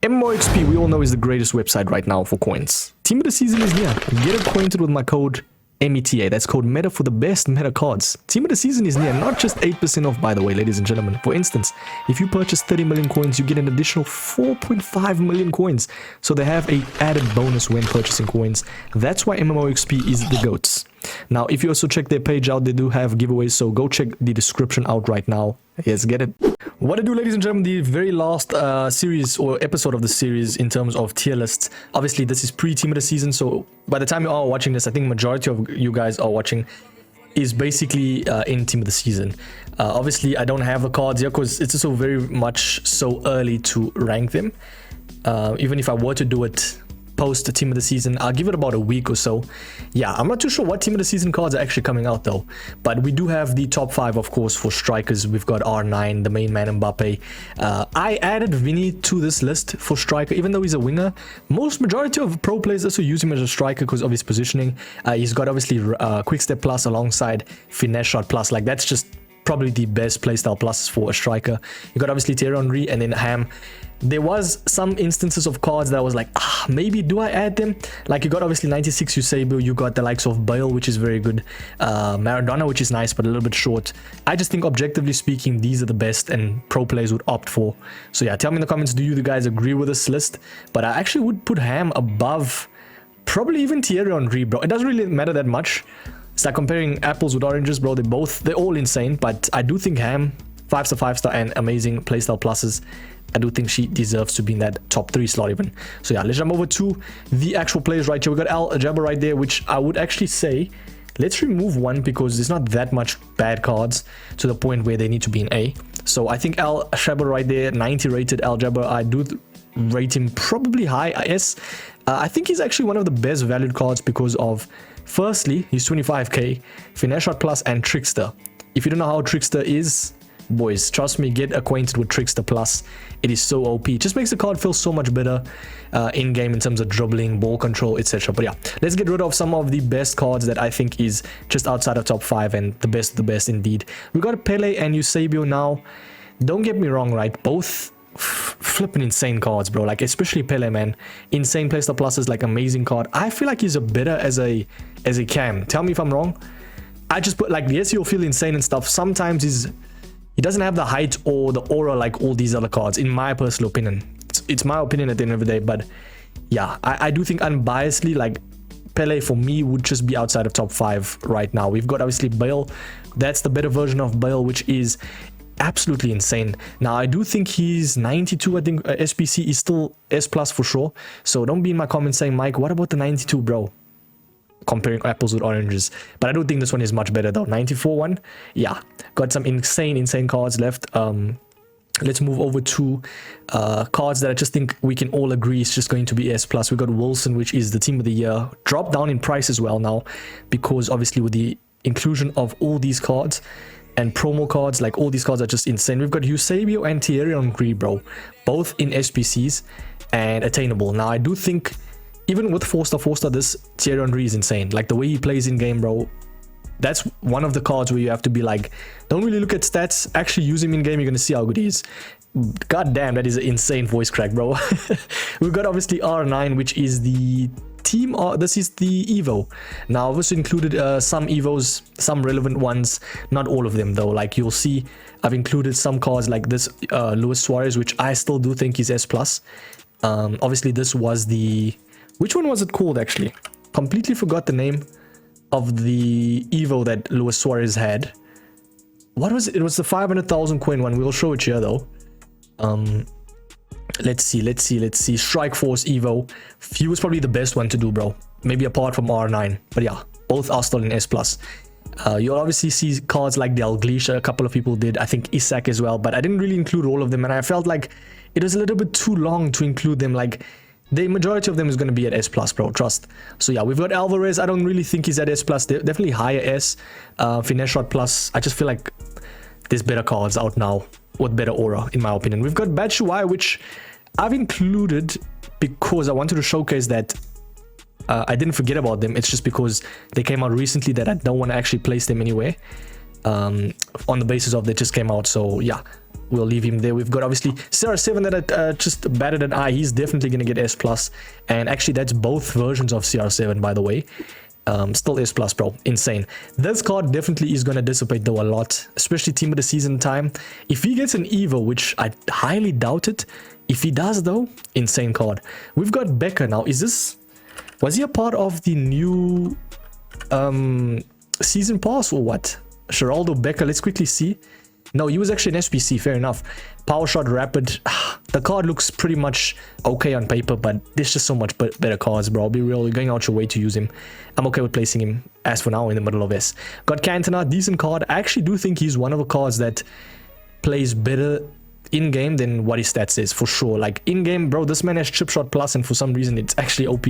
MMO XP, we all know, is the greatest website right now for coins. Team of the season is near. Get acquainted with my code META. That's code META for the best meta cards. Team of the season is near. Not just 8% off, by the way, ladies and gentlemen. For instance, if you purchase 30 million coins, you get an additional 4.5 million coins. So they have a added bonus when purchasing coins. That's why MMO XP is the GOATs. Now, if you also check their page out, they do have giveaways. So go check the description out right now. Yes, get it. What I do, ladies and gentlemen, the very last series or episode of the series in terms of tier lists. Obviously, this is pre-team of the season, so by the time you are watching this, I think majority of you guys are watching is basically in team of the season. Obviously, I don't have the cards here because it's also very much so early to rank them. Even if I were to do it post the team of the season, I'll give it about a week or so. Yeah, I'm not too sure what team of the season cards are actually coming out though, but we do have the top 5, of course, for strikers. We've got R9, the main man Mbappe. I added Vinny to this list for striker, even though he's a winger. Majority of pro players also use him as a striker because of his positioning. He's got obviously quick step plus alongside finesse shot plus. Like, that's just probably the best playstyle plus for a striker. You got obviously Thierry Henry and then Ham. There was some instances of cards that I was like, maybe do I add them? Like, you got obviously 96 Eusebio, you got the likes of Bale, which is very good, Maradona, which is nice but a little bit short. I just think, objectively speaking, these are the best and pro players would opt for. So yeah, tell me in the comments, do you guys agree with this list? But I actually would put Ham above probably even Thierry Henry, bro. It doesn't really matter that much. It's like comparing apples with oranges, bro. They're all insane, but I do think Ham, 5-star, 5-star, and amazing playstyle pluses. I do think she deserves to be in that top 3 slot even. So yeah, let's jump over to the actual players right here. We got Jaba right there, which I would actually say, let's remove one because there's not that much bad cards to the point where they need to be in A. So I think Jaba right there, 90 rated Jaba. I do rate him probably high S. I think he's actually one of the best valued cards because of, firstly, he's 25k, finesse shot plus, and trickster. If you don't know how trickster is, boys, trust me, get acquainted with Trickster Plus. It is so OP. It just makes the card feel so much better in game in terms of dribbling, ball control, etc. But yeah, let's get rid of some of the best cards that I think is just outside of top 5 and the best of the best indeed. We got Pelé and Eusebio now. Don't get me wrong, right? Both flipping insane cards, bro. Like, especially Pelé, man. Insane playstyle pluses, like amazing card. I feel like he's a better as a cam. Tell me if I'm wrong. I just put, like, yes, you'll feel insane and stuff. Sometimes he doesn't have the height or the aura like all these other cards, in my personal opinion. It's my opinion at the end of the day, but yeah, I do think unbiasedly, like, Pelé for me would just be outside of top 5 right now. We've got obviously Bale. That's the better version of Bale, which is absolutely insane. Now, I do think he's 92. I think SPC is still S plus for sure. So don't be in my comments saying, Mike, what about the 92, bro? Comparing apples with oranges. But I don't think this one is much better though. 94 one, yeah, got some insane cards left. Let's move over to cards that I just think we can all agree is just going to be S plus. We got Wilson, which is the team of the year, dropped down in price as well now because obviously with the inclusion of all these cards and promo cards, like, all these cards are just insane. We've got Eusebio and Thierry Henry, bro, both in SPCs and attainable. Now, I do think even with 4-star, this Thierry Henry is insane. Like, the way he plays in game, bro, that's one of the cards where you have to be like, don't really look at stats, actually use him in game, you're gonna see how good he is. God damn, that is an insane voice crack, bro. We've got obviously R9, which is the team, or this is the Evo. Now, I've also included some Evos, some relevant ones, not all of them though. Like, you'll see I've included some cards like this Luis Suarez, which I still do think is S plus. Obviously this was the, which one was it called actually? Completely forgot the name of the Evo that Luis Suarez had. What was it? It was the 500,000 coin one. We'll show it here though. Let's see. Strike Force Evo. He was probably the best one to do, bro. Maybe apart from R9. But yeah, both are still in S plus. You'll obviously see cards like the Gleash. A couple of people did. I think Isak as well. But I didn't really include all of them. And I felt like it was a little bit too long to include them. Like, the majority of them is going to be at S plus, bro, trust. So yeah, we've got Alvarez. I don't really think he's at S plus. Definitely higher S. Finesse shot plus. I just feel like there's better cards out now with better aura, in my opinion. We've got Batshuayi, which I've included because I wanted to showcase that I didn't forget about them. It's just because they came out recently that I don't want to actually place them anywhere on the basis of they just came out. So yeah, we'll leave him there. We've got obviously CR7 that just batted an eye. He's definitely going to get S+. And actually, that's both versions of CR7, by the way. Still S+, bro. Insane. This card definitely is going to dissipate, though, a lot. Especially team of the season time. If he gets an Evo, which I highly doubt it. If he does, though, insane card. We've got Becker now. Was he a part of the new season pass or what? Geraldo Becker, let's quickly see. No, he was actually an SPC, fair enough. Power shot, rapid. The card looks pretty much okay on paper, but there's just so much better cards, bro. I'll be real, you're going out your way to use him. I'm okay with placing him, as for now, in the middle of S. Got Cantona, decent card. I actually do think he's one of the cards that plays better in-game than what his stats is, for sure. Like, in-game, bro, this man has chip shot plus, and for some reason, it's actually OP.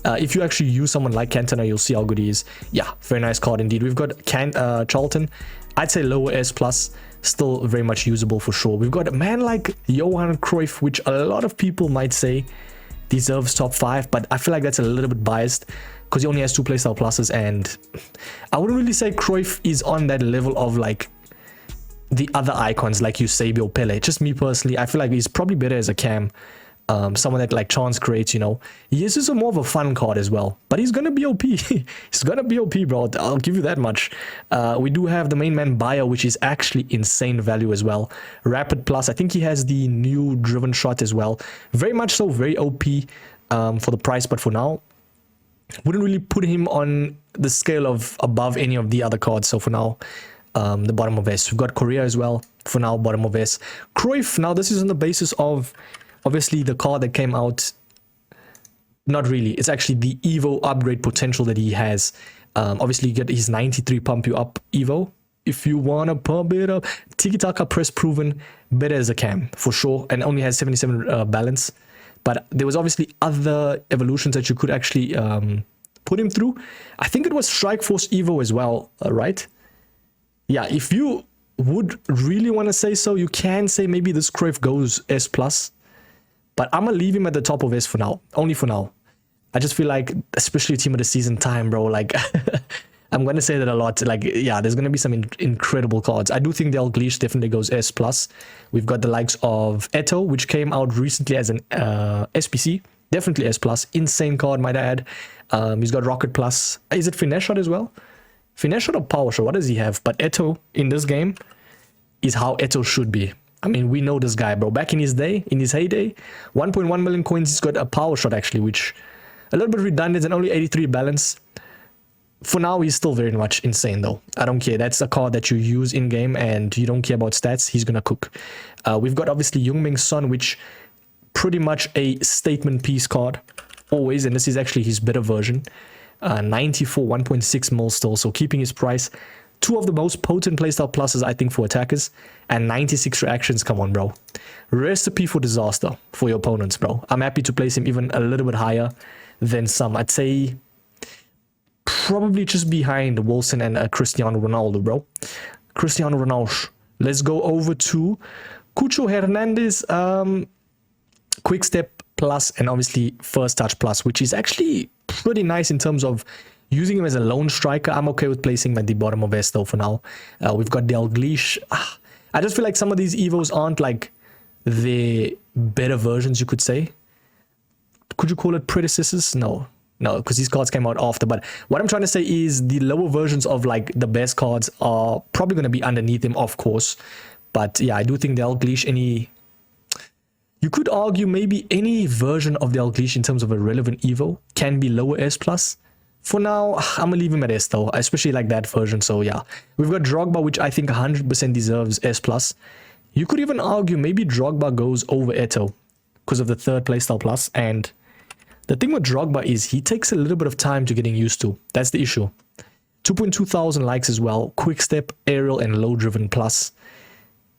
If you actually use someone like Cantona, you'll see how good he is. Yeah, very nice card indeed. We've got Charlton. I'd say lower S+, still very much usable for sure. We've got a man like Johan Cruyff, which a lot of people might say deserves top 5, but I feel like that's a little bit biased because he only has 2 playstyle pluses, and I wouldn't really say Cruyff is on that level of like the other icons like Eusebio, Pelé. Just me personally, I feel like he's probably better as a cam. Someone that like chance creates, you know. He is just a more of a fun card as well, but he's gonna be OP. He's gonna be OP, bro. I'll give you that much. We do have the main man Bayer, which is actually insane value as well. Rapid plus, I think he has the new driven shot as well. Very much so, very OP for the price, but for now, wouldn't really put him on the scale of above any of the other cards. So for now, the bottom of S. We've got Korea as well. For now, bottom of S. Cruyff, now this is on the basis of obviously the card that came out. Not really. It's actually the Evo upgrade potential that he has. Obviously, you get his 93 pump you up Evo. If you want to pump it up. Tiki-taka press proven. Better as a cam, for sure. And only has 77 balance. But there was obviously other evolutions that you could actually put him through. I think it was Strike Force Evo as well, right? Yeah, if you would really want to say so, you can say maybe this Cruyff goes S+. But I'm going to leave him at the top of S for now. Only for now. I just feel like, especially team of the season time, bro, like, I'm going to say that a lot. Like, yeah, there's going to be some incredible cards. I do think the Gleash definitely goes S+. We've got the likes of Etto, which came out recently as an SPC. Definitely S+. Insane card, might I add. He's got Rocket Plus. Is it Finesse Shot as well? Finesse Shot or Power Shot? What does he have? But Etto in this game is how Etto should be. I mean, we know this guy, bro. Back in his day, in his heyday, 1.1 million coins, he's got a Power Shot, actually, which a little bit redundant and only 83 balance. For now, he's still very much insane, though. I don't care. That's a card that you use in-game, and you don't care about stats. He's going to cook. We've got, obviously, Youngmin Son, which pretty much a statement piece card. Always, and this is actually his better version. 94, 1.6 mil still, so keeping his price. 2 of the most potent playstyle pluses, I think, for attackers. And 96 reactions, come on, bro. Recipe for disaster for your opponents, bro. I'm happy to place him even a little bit higher than some. I'd say probably just behind Wilson and Cristiano Ronaldo, bro. Cristiano Ronaldo. Let's go over to Cucho Hernandez. Quick Step Plus and obviously First Touch Plus, which is actually pretty nice in terms of using him as a lone striker. I'm okay with placing him at the bottom of S though for now. We've got Del Gleash. I just feel like some of these Evos aren't like the better versions, you could say. Could you call it predecessors? No, because these cards came out after. But what I'm trying to say is the lower versions of like the best cards are probably going to be underneath him, of course. But yeah, I do think Del Gleash, you could argue maybe any version of the Gleash in terms of a relevant Evo can be lower S+. For now, I'm going to leave him at S though, especially like that version. So yeah, we've got Drogba, which I think 100% deserves S+. You could even argue maybe Drogba goes over Etto because of the third playstyle plus. And the thing with Drogba is he takes a little bit of time to getting used to. That's the issue. 2.2 thousand likes as well. Quick step, aerial, and low driven plus.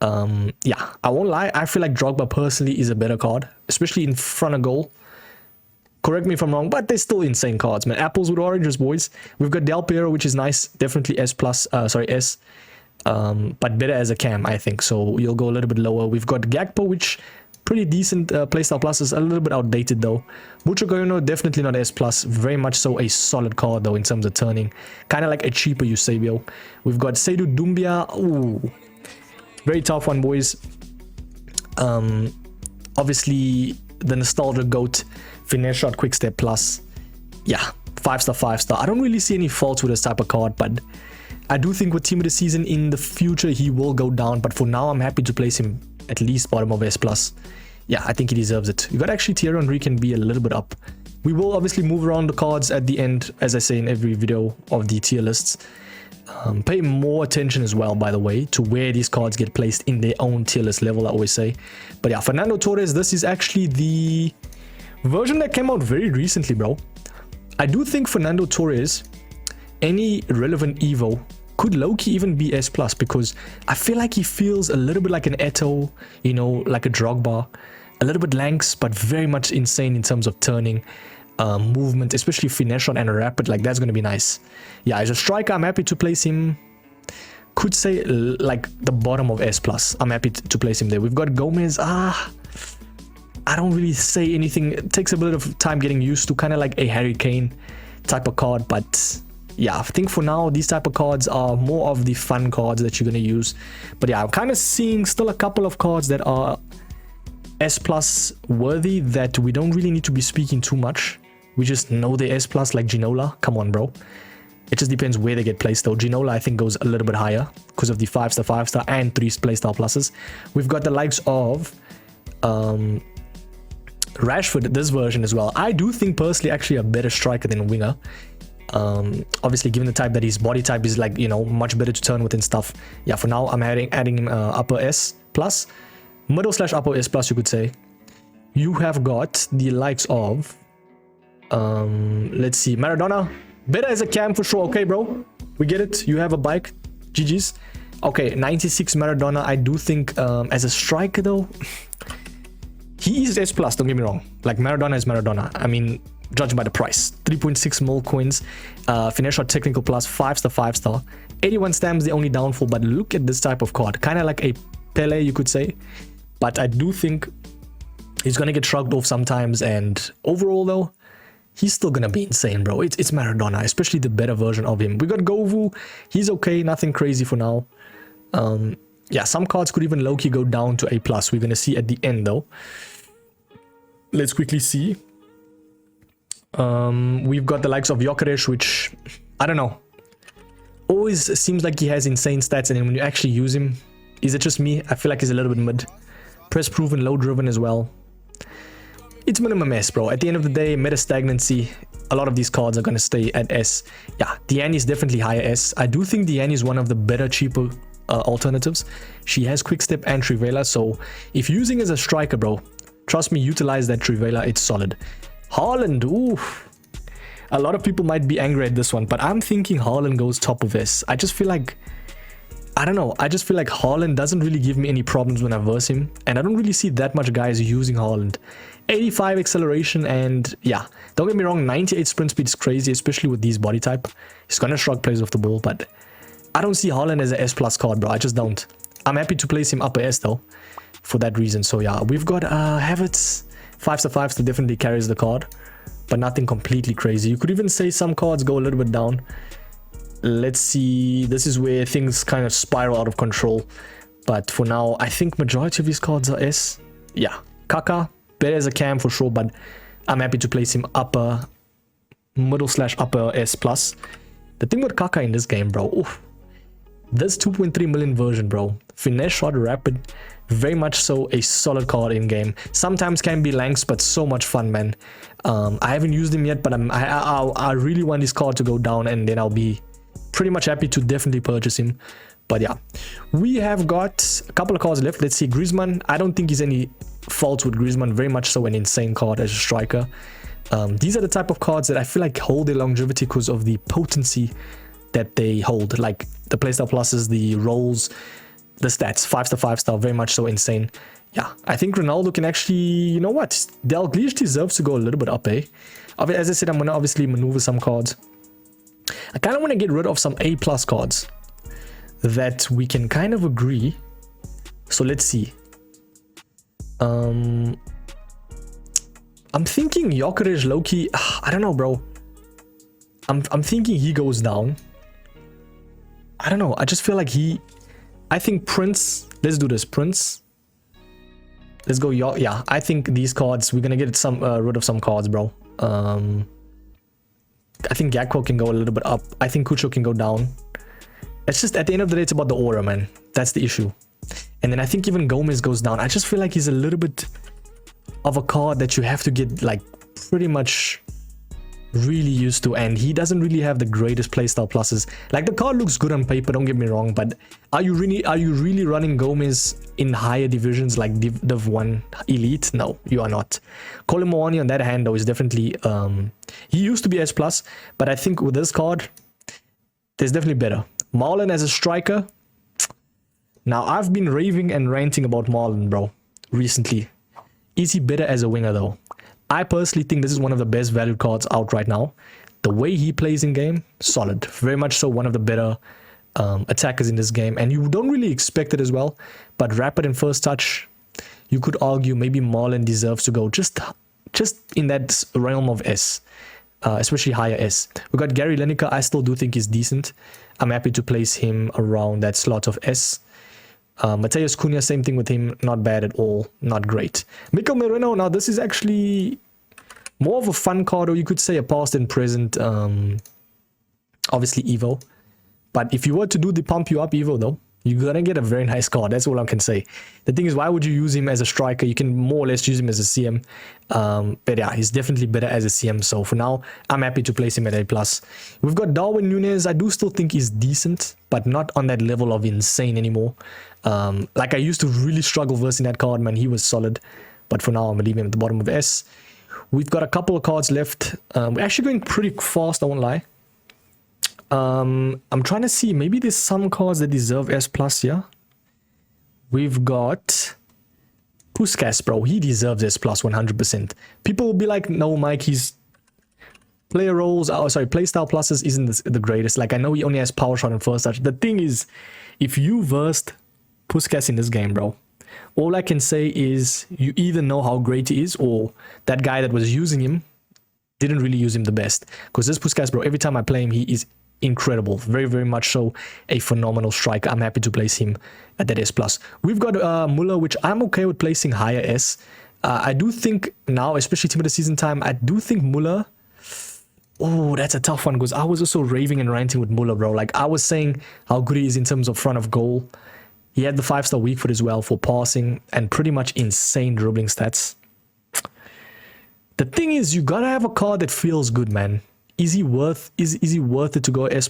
Yeah, I won't lie. I feel like Drogba personally is a better card, especially in front of goal. Correct me if I'm wrong, but they're still insane cards, man. Apples with oranges, boys. We've got Del Piero, which is nice. Definitely S+, S. But better as a cam, I think. So you'll go a little bit lower. We've got Gakpo, which pretty decent playstyle plus, is a little bit outdated though. Mucho Goyono, definitely not S+. Very much so a solid card though in terms of turning. Kind of like a cheaper Eusebio. We've got Seydou Doumbia. Ooh. Very tough one, boys. Obviously, the nostalgia GOAT, finesse shot, quick step plus. Yeah, 5-star, 5-star. I don't really see any faults with this type of card, but I do think with team of the season in the future, he will go down. But for now, I'm happy to place him at least bottom of S+. Yeah, I think he deserves it. You got actually Thierry Henry can be a little bit up. We will obviously move around the cards at the end, as I say in every video of the tier lists. Pay more attention as well, by the way, to where these cards get placed in their own tier list level, I always say. But yeah, Fernando Torres, this is actually the version that came out very recently, bro. I do think Fernando Torres, any relevant Evo, could low-key even be S+, because I feel like he feels a little bit like an Etto, you know, like a Drogba. A little bit lanks, but very much insane in terms of turning, movement, especially finesse shot and rapid. Like, that's going to be nice. Yeah, as a striker, I'm happy to place him, could say, like, the bottom of S+. I'm happy to place him there. We've got Gomez. I don't really say anything. It takes a bit of time getting used to, kind of like a Harry Kane type of card, but yeah, I think for now, these type of cards are more of the fun cards that you're going to use. But yeah, I'm kind of seeing still a couple of cards that are S+ worthy that we don't really need to be speaking too much. We just know they're S+, like Ginola. Come on, bro. It just depends where they get placed, though. Ginola, I think, goes a little bit higher because of the 5-star, 5-star, and 3 playstyle pluses. We've got the likes of Rashford, this version as well. I do think, personally, actually a better striker than a winger. Obviously, given the type that his body type is, like, you know, much better to turn with and stuff. Yeah, for now, I'm adding him upper S+. Middle/upper S+, you could say. You have got the likes of, let's see, Maradona. Better as a cam for sure. Okay, bro. We get it. You have a bike. GG's. Okay, 96 Maradona. I do think as a striker, though, he is S+, don't get me wrong. Like, Maradona is Maradona. I mean, judging by the price. 3.6 mil coins. Finesse shot technical plus, 5-star, 5-star. 81 stamps, the only downfall. But look at this type of card. Kind of like a Pelé, you could say. But I do think he's going to get shrugged off sometimes. And overall, though, he's still going to be insane, bro. It's Maradona, especially the better version of him. We got Govu. He's okay. Nothing crazy for now. Yeah, some cards could even low-key go down to A+. We're going to see at the end, though. Let's quickly see. We've got the likes of Gyokeres, which, I don't know. Always seems like he has insane stats. And then when you actually use him, is it just me? I feel like he's a little bit mid. Press proven, low driven as well. It's minimum S, bro. At the end of the day, meta stagnancy. A lot of these cards are going to stay at S. Yeah, Diane is definitely higher S. I do think Diane is one of the better, cheaper alternatives. She has quick step and Trivela. So if you're using as a striker, bro, trust me, utilize that Trivela. It's solid. Haaland, ooh. A lot of people might be angry at this one, but I'm thinking Haaland goes top of S. I just feel like, I don't know. I just feel like Haaland doesn't really give me any problems when I verse him. And I don't really see that much guys using Haaland. 85 acceleration and yeah, don't get me wrong, 98 sprint speed is crazy, especially with these body type. He's going to shrug players off the ball, but I don't see Haaland as an S+ card, bro. I just don't. I'm happy to place him upper S, though, for that reason. So yeah, we've got Havertz. 5-star, 5-star definitely carries the card, but nothing completely crazy. You could even say some cards go a little bit down. Let's see. This is where things kind of spiral out of control. But for now, I think majority of these cards are S. Yeah. Kaka, better as a cam for sure, but I'm happy to place him upper, middle/upper S+. The thing with Kaka in this game, bro, oof, this 2.3 million version, bro. Finesse shot, rapid, very much so a solid card in game. Sometimes can be lanks, but so much fun, man. I haven't used him yet, but I really want this card to go down, and then I'll be pretty much happy to definitely purchase him. But yeah, we have got a couple of cards left. Let's see, Griezmann. I don't think he's any faults with Griezmann. Very much so an insane card as a striker. These are the type of cards that I feel like hold their longevity because of the potency that they hold. Like the playstyle pluses, the rolls, the stats. 5-star, 5-star, very much so insane. Yeah, I think Ronaldo can actually, you know what? Gleash deserves to go a little bit up, eh? As I said, I'm going to obviously maneuver some cards. I kind of want to get rid of some A+ cards that we can kind of agree. So let's see. I'm thinking Gyokeres low-key. I don't know, bro. I'm thinking he goes down. I don't know. I just feel like I think Prince. Let's do this. Prince. Let's go. Yeah, I think these cards, we're gonna get some rid of some cards, bro. I think Gakpo can go a little bit up. I think Kucho can go down. It's just, at the end of the day, it's about the aura, man. That's the issue. And then I think even Gomez goes down. I just feel like he's a little bit of a card that you have to get like pretty much really used to, and he doesn't really have the greatest playstyle pluses. Like, the card looks good on paper, don't get me wrong, but are you really running Gomez in higher divisions like Div 1 Elite? No, you are not. Colin Moani on that hand though is definitely he used to be S+, but I think with this card there's definitely better. Malen as a striker. Now, I've been raving and ranting about Malen, bro, recently. Is he better as a winger though? I personally think this is one of the best valued cards out right now. The way he plays in game, solid. Very much so one of the better attackers in this game. And you don't really expect it as well. But rapid and first touch, you could argue maybe Malen deserves to go just in that realm of S. Especially higher S. We got Gary Lineker. I still do think he's decent. I'm happy to place him around that slot of S. Mateus Cunha, same thing with him. Not bad at all. Not great. Mikel Merino. Now, this is actually more of a fun card, or you could say a past and present, obviously Evo. But if you were to do the pump you up Evo though, you're gonna get a very nice card. That's all I can say. The thing is, why would you use him as a striker? You can more or less use him as a CM. But yeah, he's definitely better as a CM. So for now, I'm happy to place him at A+. We've got Darwin Núñez. I do still think he's decent, but not on that level of insane anymore. Like, I used to really struggle versing that card, man. He was solid. But for now, I'm gonna leave him at the bottom of S. We've got a couple of cards left. We're actually going pretty fast, I won't lie. I'm trying to see, maybe there's some cards that deserve S+, yeah? We've got Puskas, bro. He deserves S+, 100%. People will be like, no, Mike, he's player roles, playstyle pluses isn't the greatest. Like, I know he only has power shot and first touch. The thing is, if you versed Puskas in this game, bro, all I can say is you either know how great he is, or that guy that was using him didn't really use him the best. Because this Puskas, bro, every time I play him, he is incredible. Very, very much so a phenomenal striker. I'm happy to place him at that S+. We've got Muller, which I'm okay with placing higher S. I do think now, especially team of the season time, I do think Muller... Oh, that's a tough one, because I was also raving and ranting with Muller, bro. Like, I was saying how good he is in terms of front of goal. He had the 5-star weak foot as well for passing, and pretty much insane dribbling stats. The thing is, you gotta have a card that feels good, man. Is he worth it to go S+?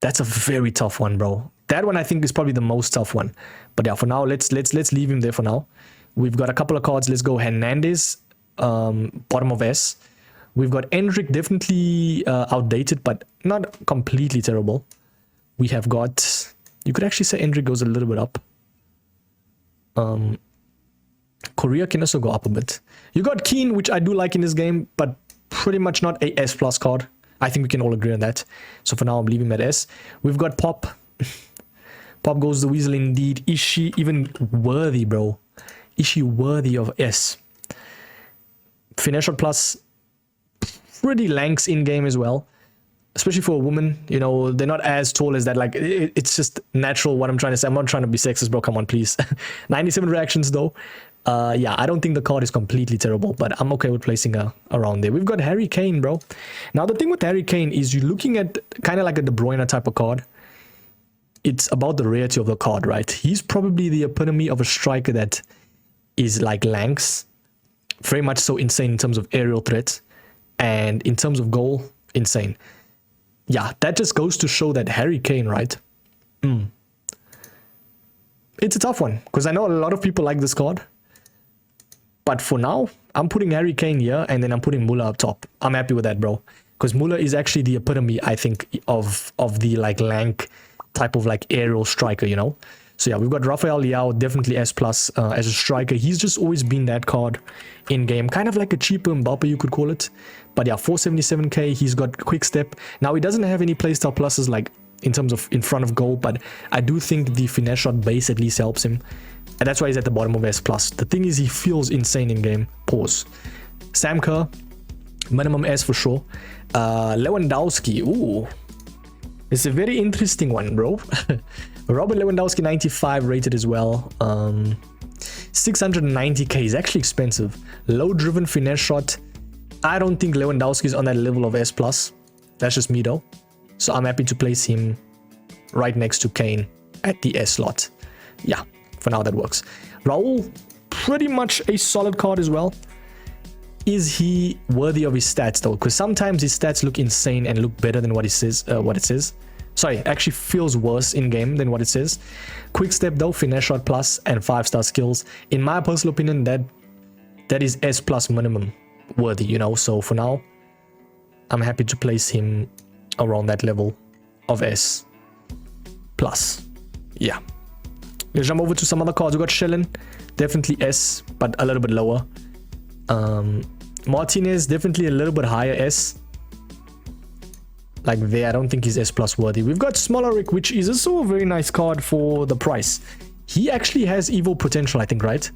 That's a very tough one, bro. That one I think is probably the most tough one. But yeah, for now, let's leave him there for now. We've got a couple of cards. Let's go Hernandez, bottom of S. We've got Endrick, definitely outdated, but not completely terrible. We have got... You could actually say Endrick goes a little bit up. Korea can also go up a bit. You got Keane, which I do like in this game, but pretty much not a S+ card. I think we can all agree on that. So for now, I'm leaving him at S. We've got Pop. Pop goes the Weasel indeed. Is she even worthy, bro? Is she worthy of S? Finesse shot plus, pretty lanks in game as well. Especially for a woman, you know, they're not as tall as that. Like, it's just natural what I'm trying to say. I'm not trying to be sexist, bro. Come on, please. 97 reactions, though. Yeah, I don't think the card is completely terrible, but I'm okay with placing her around there. We've got Harry Kane, bro. Now, the thing with Harry Kane is you're looking at kind of like a De Bruyne type of card. It's about the rarity of the card, right? He's probably the epitome of a striker that is like lanks. Very much so insane in terms of aerial threat. And in terms of goal, insane. Yeah, that just goes to show that Harry Kane, right? It's a tough one, because I know a lot of people like this card. But for now, I'm putting Harry Kane here, and then I'm putting Muller up top. I'm happy with that, bro. Because Muller is actually the epitome, I think, of the like lank type of like aerial striker, you know? So yeah, we've got Rafael Leao, definitely S+ as a striker. He's just always been that card in game. Kind of like a cheaper Mbappe, you could call it. But yeah, 477k, he's got quick step. Now, he doesn't have any playstyle pluses like in terms of in front of goal, but I do think the finesse shot base at least helps him. And that's why he's at the bottom of S+. The thing is, he feels insane in game. Pause. Sam Kerr, minimum S for sure. Lewandowski, ooh. It's a very interesting one, bro. Robert Lewandowski, 95 rated as well. 690k is actually expensive. Low driven finesse shot. I don't think Lewandowski is on that level of S+. That's just me though. So I'm happy to place him right next to Kane at the S slot. Yeah, for now that works. Raul, pretty much a solid card as well. Is he worthy of his stats though? Because sometimes his stats look insane and look better than what it says. Sorry, actually feels worse in game than what it says. Quick step though, finesse shot plus, and 5-star skills. In my personal opinion, that is S+ minimum worthy, you know. So for now, I'm happy to place him around that level of S+. Yeah. Let's jump over to some other cards. We got Shellen, definitely S, but a little bit lower. Martinez, definitely a little bit higher S. Like there, I don't think he's S+ worthy. We've got Smolarek, which is also a very nice card for the price. He actually has Evo potential, I think, right?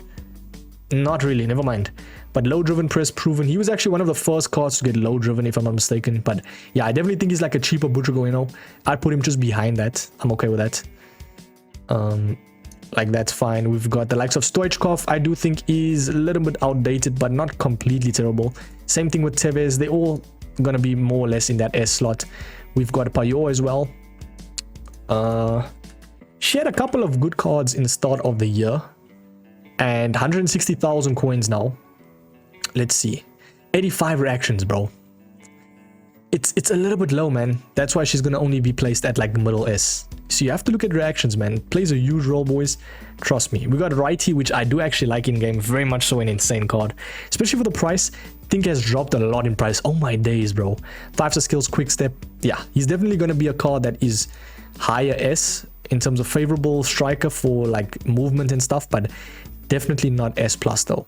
Not really, never mind. But low driven, press proven. He was actually one of the first cards to get low driven, if I'm not mistaken. But yeah, I definitely think he's like a cheaper Butragueno. I'd put him just behind that. I'm okay with that. Like that's fine. We've got the likes of Stoichkov. I do think is a little bit outdated, but not completely terrible. Same thing with Tevez. They're all gonna be more or less in that S slot. We've got Payot as well. She had a couple of good cards in the start of the year, and 160,000 coins now. Let's see, 85 reactions, bro. It's a little bit low, man. That's why she's gonna only be placed at like the middle S. So you have to look at reactions, man. Plays a huge role, boys. Trust me. We got Righty, which I do actually like in game. Very much so an insane card, especially for the price. I think has dropped a lot in price. Oh my days, bro. 5-star skills, quick step. Yeah, he's definitely gonna be a card that is higher S in terms of favorable striker for like movement and stuff, but definitely not S+ though.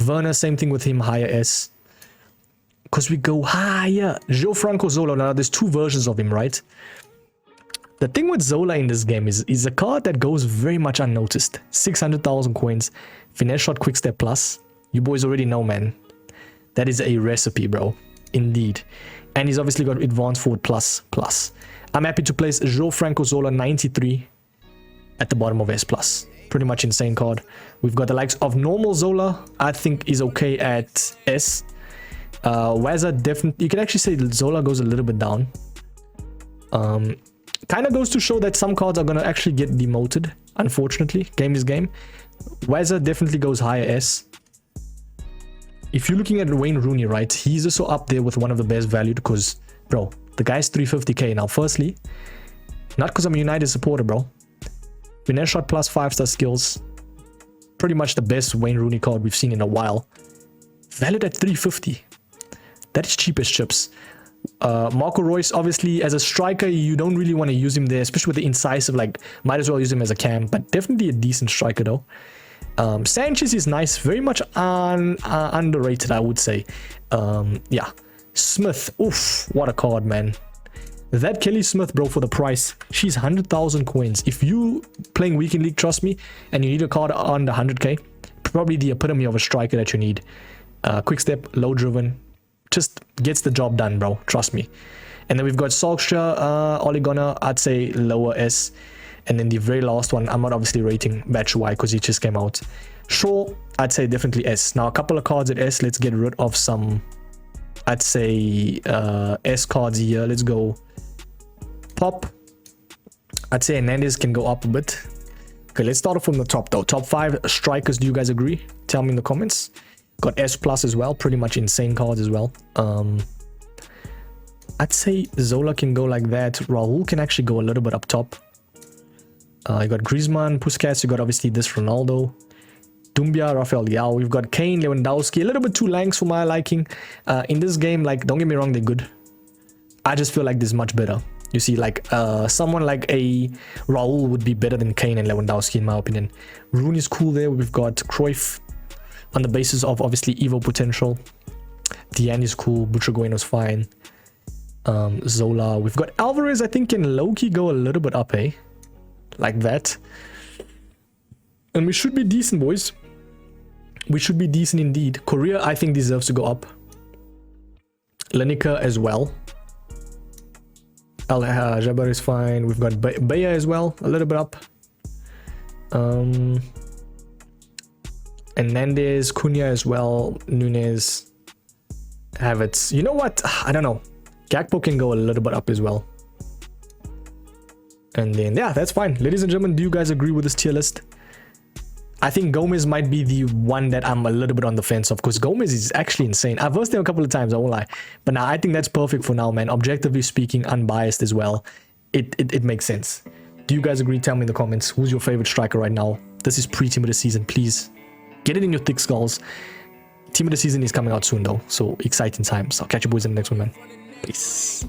Werner, same thing with him, higher S. Because we go higher. Gianfranco Zola. Now there's two versions of him, right? The thing with Zola in this game is a card that goes very much unnoticed. 600,000 coins, finesse shot, quick step plus. You boys already know, man. That is a recipe, bro. Indeed. And he's obviously got advanced forward plus. I'm happy to place Gianfranco Zola 93 at the bottom of S+. Pretty much insane card. We've got the likes of normal Zola. I think is okay at S. Wazza, definitely. You can actually say Zola goes a little bit down. Kind of goes to show that some cards are going to actually get demoted, unfortunately. Game is game. Wazza definitely goes higher S. If you're looking at Wayne Rooney, right, he's also up there with one of the best valued because, bro, the guy's 350k. Now, firstly, not because I'm a United supporter, bro. Finesse shot plus 5-star skills. Pretty much the best Wayne Rooney card we've seen in a while. Valued at 350. That is cheap as chips. Marco Royce, obviously, as a striker, you don't really want to use him there, especially with the incisive, like, might as well use him as a cam, but definitely a decent striker, though. Sanchez is nice, very much underrated, I would say. Yeah. Smith, oof, what a card, man. That Kelly Smith, bro, for the price, she's 100,000 coins. If you playing Weekend League, trust me, and you need a card under 100k, probably the epitome of a striker that you need. Quick step, low driven, just gets the job done, bro. Trust me. And then we've got Solskjaer, Ole Gunnar, I'd say lower S. And then the very last one, I'm not obviously rating Batshuayi because he just came out. Shaw, I'd say definitely S. Now, a couple of cards at S. Let's get rid of some, I'd say, S cards here. Let's go Pop. I'd say Hernandez can go up a bit. Okay, let's start off from the top, though. Top 5 strikers, do you guys agree? Tell me in the comments. Got S+ as well. Pretty much insane cards as well. I'd say Zola can go like that. Raul can actually go a little bit up top. You got Griezmann, Puskas. You got obviously this Ronaldo. Dumbia, Rafael Leao. We've got Kane, Lewandowski. A little bit too lanks for my liking. In this game, like, don't get me wrong, they're good. I just feel like this is much better. You see, like, someone like a Raul would be better than Kane and Lewandowski, in my opinion. Rooney's cool there. We've got Cruyff on the basis of, obviously, Evo potential. Diane is cool. Butragueno's fine. Zola. We've got Alvarez, I think, can low-key go a little bit up, eh? Like that. And we should be decent, boys. We should be decent indeed. Korea, I think, deserves to go up. Lineker as well. Jaba is fine. We've got Baya as well, a little bit up. And then there's Cunha as well. Nunes. Havertz. You know what? I don't know. Gakpo can go a little bit up as well. And then, yeah, that's fine. Ladies and gentlemen, do you guys agree with this tier list? I think Gomez might be the one that I'm a little bit on the fence of, because Gomez is actually insane. I've versed him a couple of times, I won't lie. But now I think that's perfect for now, man. Objectively speaking, unbiased as well. It makes sense. Do you guys agree? Tell me in the comments. Who's your favorite striker right now? This is pre-team of the season. Please get it in your thick skulls. Team of the season is coming out soon though. So exciting times. I'll catch you boys in the next one, man. Peace.